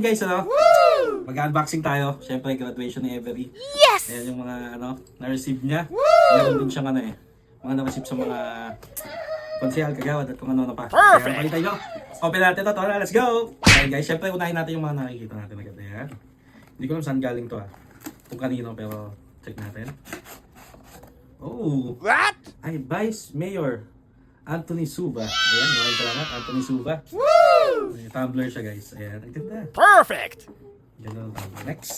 ayan guys, ano? Mag-unboxing tayo. Siyempre, graduation ni Every. Yes! Ayan yung mga, na-receive niya. Meron din siyang, mga na-receive sa mga konsehal, kagawad, at kung ano pa. Perfect! Ayan, tayo. Open natin to. Tara, let's go! Ayan guys, siyempre, unahin natin yung mga nakikita natin agad. Ayan. Hindi ko alam saan galing to, kung kanino, pero check natin. Oh! What? Ay, Vice Mayor Anthony Suba. Ayan, maraming salamat, Anthony Suba. Woo! May tumbler siya guys. Ayan, ang ganda. Perfect! Ganda ng tumbler. Next.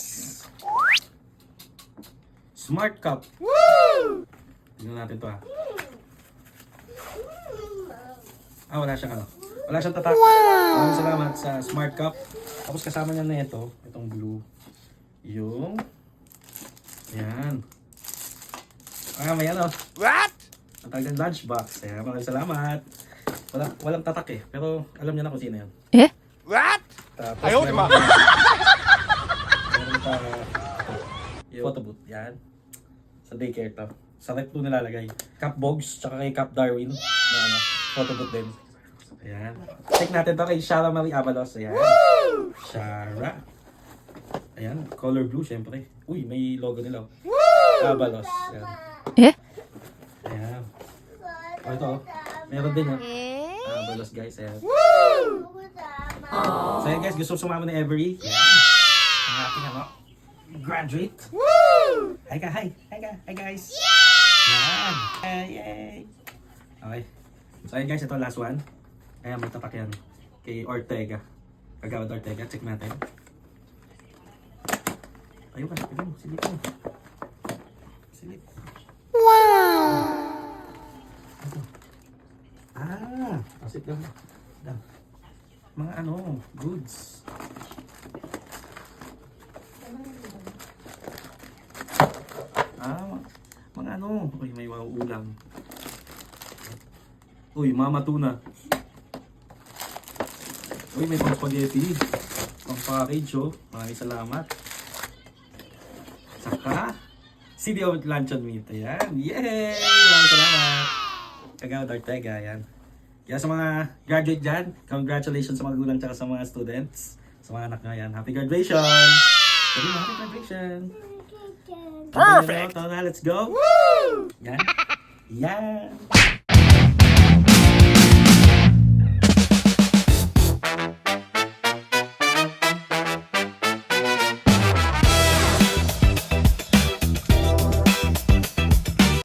Smart Cup. Woo! Tingnan natin to wala siyang Wala siyang tatak. Maraming salamat sa Smart Cup. Tapos kasama niya na itong blue. Yung ayan. May What? ang talagang lunchbox. Ayan, maraming salamat. Walang tatak pero alam niya na kung sino yan. What? Tapos Ayaw, di ba? meron pa yung photo booth. Yan. Sa daycare to. Sa rep 2 nilalagay. Cap Bogs, tsaka kay Cap Darwin. Na photo booth din. Ayan. Check natin to kay Shara Marie Avalos. Ayan. Shara. Ayan. Color blue, syempre. Uy, may logo nila. Avalos. Ayan. Ayan. Ito. Meron din Avalos guys. Ayan. So ayan guys, gusto sumama ni Every. Ayan. Ang ating graduate. Hi guys. Yan. Yay. Okay. So ayan guys, ito last one. Ayan, may tatak yan. Kay Ortega. Kagawad Ortega. Check natin. Ayun ka. Tignan mo. Silip mo. Silip. Wow! Asik lang. Mga goods. Mga uy, may mga ulam. Uy, mama tuna. Uy, may pang spaghetti. Pang package, Maraming salamat. Saka, City of Luncheon Meat. Ayan. Yay! Maraming salamat. Kagawad Ortega, ayan. Kaya sa mga graduate dyan, congratulations sa mga gulang tsaka sa mga students. Sa mga anak nyo, ayan. Happy graduation! Sabi mo, happy graduation! Perfect! Let's go! Woo! Yan. Yan.